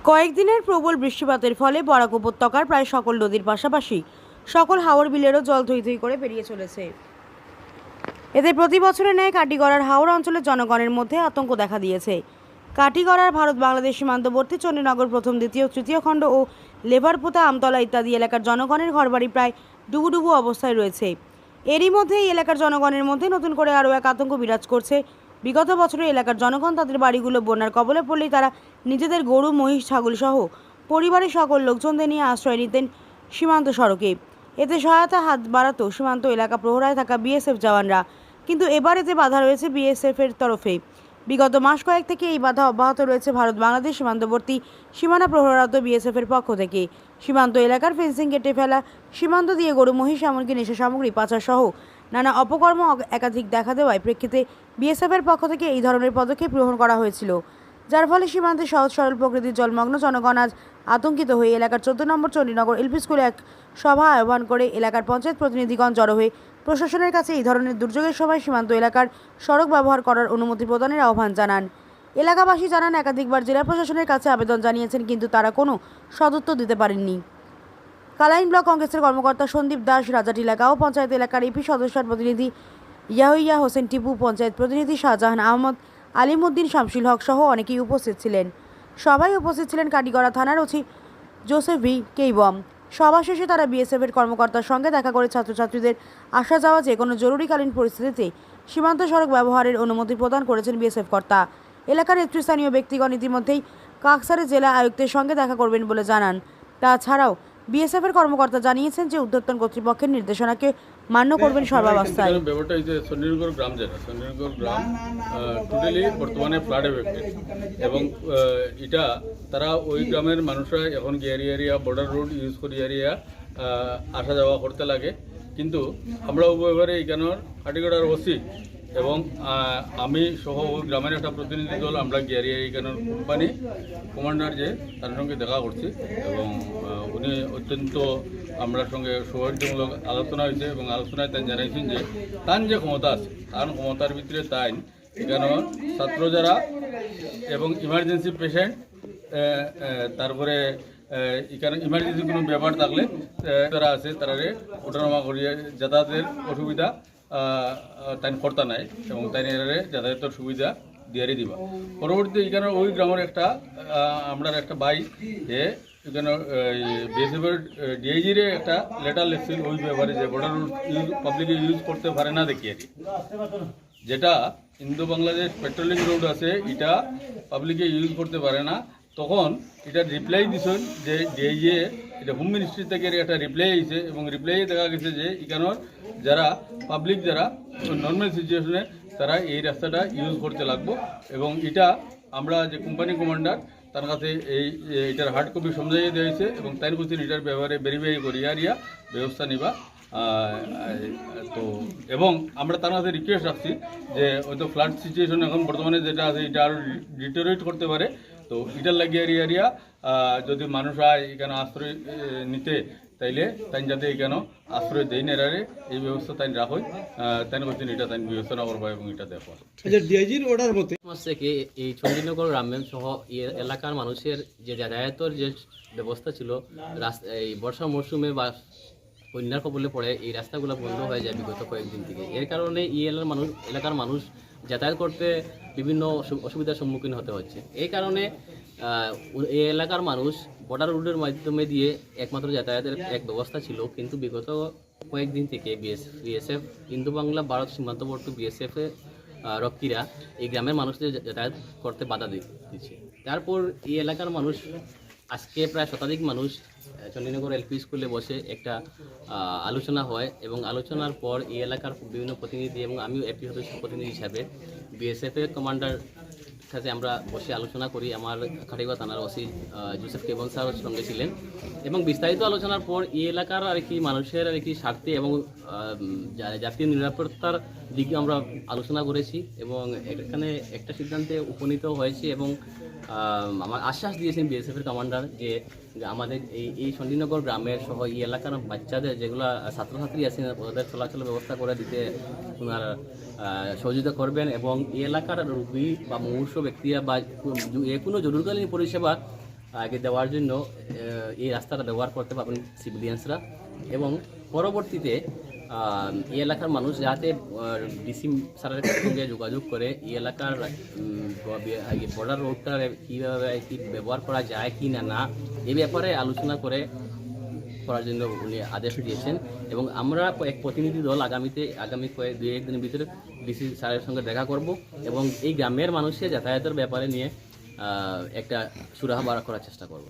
কয়েকদিনের প্রবল বৃষ্টিপাতের ফলে বরাক উপত্যকার প্রায় সকল নদীর পাশাপাশি সকল হাওর বিলেরও জল থই থই করে বেরিয়ে চলেছে। এতে প্রতি বছরের ন্যায় কাটিগড়ার হাওর অঞ্চলের জনগণের মধ্যে আতঙ্ক দেখা দিয়েছে। কাটিগড়ার ভারত বাংলাদেশ সীমান্তবর্তী চণ্ডীনগর প্রথম, দ্বিতীয়, তৃতীয় খণ্ড ও লেভারপোতা, আমতলা ইত্যাদি এলাকার জনগণের ঘরবাড়ি প্রায় ডুবুডুবু অবস্থায় রয়েছে। এরই মধ্যে এই এলাকার জনগণের মধ্যে নতুন করে আরও এক আতঙ্ক বিরাজ করছে। বিগত বছরে এলাকার জনগণ তাদের বাড়িগুলো বন্যার কবলে পড়লেই তারা নিজেদের গরু, মহিষ, ছাগল সহ পরিবারের সকল লোকজনদের নিয়ে আশ্রয় নিতেন সীমান্ত সড়কে। এতে সহায়তা হাত বাড়াত সীমান্ত এলাকা প্রহরায় থাকা বিএসএফ জওয়ানরা, কিন্তু এবার এতে বাধা রয়েছে বিএসএফের তরফে। বিগত মাস কয়েক থেকে এই বাধা অব্যাহত রয়েছে ভারত বাংলাদেশ সীমান্তবর্তী সীমানা প্রহরারত বিএসএফের পক্ষ থেকে। সীমান্ত এলাকার ফেন্সিং কেটে ফেলা, সীমান্ত দিয়ে গরু, মহিষ, এমনকি নেশা সামগ্রী পাচার সহ নানা অপকর্ম একাধিক দেখা দেওয়ায় প্রেক্ষিতে বিএসএফের পক্ষ থেকে এই ধরনের পদক্ষেপ গ্রহণ করা হয়েছিল, যার ফলে সীমান্তে সহজ সরল প্রকৃতির জলমগ্ন জনগণ আজ আতঙ্কিত হয়ে এলাকার 14 নম্বর চণ্ডীনগর এলপি স্কুলে এক সভা আহ্বান করে এলাকার পঞ্চায়েত প্রতিনিধিগণ জড়ো হয়ে প্রশাসনের কাছে এই ধরনের দুর্যোগের সময় সীমান্ত এলাকার সড়ক ব্যবহার করার অনুমতি প্রদানের আহ্বান জানান। এলাকাবাসী জানান, একাধিকবার জেলা প্রশাসনের কাছে আবেদন জানিয়েছেন, কিন্তু তারা কোনো সদুত্তর দিতে পারেননি। কালাইন ব্লক কংগ্রেসের কর্মকর্তা সন্দীপ দাস, রাজাটিলা গাঁও পঞ্চায়েত এলাকার এপি সদস্যের প্রতিনিধি ইয়াহিয়া হোসেন টিপু, পঞ্চায়েত প্রতিনিধি শাহজাহান আহমদ, আলিমউদ্দিন, শামসুল হক সহ অনেকেই উপস্থিত ছিলেন। সবাই উপস্থিত ছিলেন কাটিগড়া থানার ওসি জোসেফ ভি কেইবম। সভা শেষে তারা বিএসএফের কর্মকর্তার সঙ্গে দেখা করে ছাত্রছাত্রীদের আসা যাওয়া যে কোনো জরুরিকালীন পরিস্থিতিতে সীমান্ত সড়ক ব্যবহারের অনুমতি প্রদান করেছেন বিএসএফ কর্তা। এলাকার নেতৃস্থানীয় ব্যক্তিগণ ইতিমধ্যেই কাকসারে জেলা আয়ুক্তের সঙ্গে দেখা করবেন বলে জানান। তাছাড়াও বিএসএফের কর্মকর্তা জানিয়েছেন যে ঊর্ধ্বতন কর্তৃপক্ষের নির্দেশনাকে মান্য করবেন সর্বাবস্থায়। ব্যাপারটা হচ্ছে চণ্ডীনগর গ্রাম, যেটা চণ্ডীনগর গ্রাম টোটালি বর্তমানে ফ্লাড এফেক্টেড, এবং এটা তারা ওই গ্রামের মানুষরা এখন এরিয়া বর্ডার রোড ইউজ করি এরিয়া আসা যাওয়া করতে লাগে। কিন্তু আমরা উভয়বারে এখানের কাটিগড়ার ওসি এবং আমি সহ ওই গ্রামের একটা প্রতিনিধি দল আমরা গিয়ারিয়া এখানের কোম্পানি কমান্ডার যে তার সঙ্গে দেখা করছি, এবং উনি অত্যন্ত আমরা সঙ্গে সৌহার্দ্যমূলক আলোচনা হয়েছে, এবং আলোচনায় তাই জানাইছেন যে তার যে ক্ষমতা আছে তার ক্ষমতার ভিতরে তাই এখানে ছাত্র যারা এবং ইমার্জেন্সি পেশেন্ট, তারপরে এখানে ইমার্জেন্সি কোনো ব্যাপার থাকলে যারা আছে তারারে ওঠানামা করিয়ে যাতায়াতের অসুবিধা তাই কর্তা নাই, এবং তাই যাতায়াতের সুবিধা দিয়ারি দিবা। পরবর্তীতে এখানে ওই গ্রামের একটা আমরা একটা ভাই যে এখানে বিএসএফের ডিআইজিরে একটা লেটার লিখছিল ওই ব্যাপারে যে বর্ডার রোড পাবলিকে ইউজ করতে পারে না দেখি আর যেটা ইন্দো বাংলাদেশ পেট্রোলিং রোড আছে এটা পাবলিকে ইউজ করতে পারে না। তখন এটা রিপ্লাই দিছেন যে ডিআইজি এটা হোম মিনিস্ট্রি থেকে একটা রিপ্লাই আইছে, এবং রিপ্লাই দেখা গেছে যে এখানের যারা পাবলিক যারা নর্মাল সিচুয়েশনে তারা এই রাস্তাটা ইউজ করতে লাগবো, এবং এটা আমরা যে কোম্পানি কমান্ডার তার কাছে এটার হার্ড কপি সমঝাইয়ে দেওয়া হয়েছে, এবং তাই বলছেন এটার ব্যাপারে ভেরিফাই করিয়া ব্যবস্থা নিবা। তো এবং আমরা তার কাছে রিকোয়েস্ট রাখছি যে হয়তো ফ্লাড সিচুয়েশন এখন বর্তমানে যেটা আছে এটা আরও ডিটোরেট করতে পারে, তো এটার লাগিয়ে এরিয়া যদি মানুষ আয় এখানে আশ্রয় নিতে তাইলে তাই যাতে এখানে আশ্রয় দেয় না এই ব্যবস্থা তাই রাখই তাই বলছেন এটা তাই বিবেচনা করবো এবং এটা দেখো। ডিআইজির অর্ডার মতে থেকে এই চণ্ডীনগর গ্রামের সহ এলাকার মানুষের যে যাতায়াতের যে ব্যবস্থা ছিল এই বর্ষা মরশুমে বা বন্যার কবলে পড়ে এই রাস্তাগুলো বন্ধ হয়ে যায় বিগত কয়েকদিন থেকে। এর কারণে এই এলাকার মানুষ যাতায়াত করতে বিভিন্ন অসুবিধার সম্মুখীন হতে হচ্ছে। এই কারণে এই এলাকার মানুষ বর্ডার রোডের মাধ্যমে দিয়ে একমাত্র যাতায়াতের এক ব্যবস্থা ছিল, কিন্তু বিগত কয়েকদিন থেকে বিএসএফ ইন্দো বাংলা ভারত সীমান্তবর্তী বিএসএফ রক্ষীরা এই গ্রামের মানুষদের যাতায়াত করতে বাধা দিচ্ছে। তারপর এই এলাকার মানুষ আজকে প্রায় শতাধিক মানুষ চণ্ডীনগর এলপি স্কুলে বসে একটা আলোচনা হয়, এবং আলোচনার পর এই এলাকার বিভিন্ন প্রতিনিধি এবং আমিও এপি সদস্য প্রতিনিধি হিসাবে বিএসএফের কমান্ডার সাথে আমরা বসে আলোচনা করি। আমার কাটিগড়া থানার ওসি জোসেফ কেবন স্যার সঙ্গে ছিলেন, এবং বিস্তারিত আলোচনার পর এই এলাকার মানুষের স্বার্থে এবং জাতীয় নিরাপত্তার দিকে আমরা আলোচনা করেছি, এবং এখানে একটা সিদ্ধান্তে উপনীত হয়েছে, এবং আমার আশ্বাস দিয়েছেন বিএসএফের কমান্ডার যে আমাদের এই চণ্ডীনগর গ্রামের সহ এই এলাকার বাচ্চাদের যেগুলো ছাত্রছাত্রী আছেন ওদের চলাচল ব্যবস্থা করে দিতে ওনারা সহযোগিতা করবেন, এবং এই এলাকার রোগী বা মুমূর্ষু ব্যক্তিরা বা যে কোনো জরুরিকালীন পরিষেবা আগে দেওয়ার জন্য এই রাস্তাটা ব্যবহার করতে পারবেন সিভিলিয়ানসরা, এবং পরবর্তীতে এই এলাকার মানুষ যাতে ডিসি স্যারের সঙ্গে যোগাযোগ করে এই এলাকার বর্ডার রোডটা কীভাবে কি ব্যবহার করা যায় কি না এই ব্যাপারে আলোচনা করার জন্য উনি আদেশ দিয়েছেন। এবং আমরা এক প্রতিনিধি দল আগামী দুই একদিনের ভিতরে ডিসি স্যারের সঙ্গে দেখা করব এবং এই গ্রামের মানুষের যাতায়াতের ব্যাপারে নিয়ে একটা সুরাহা বার করার চেষ্টা করব।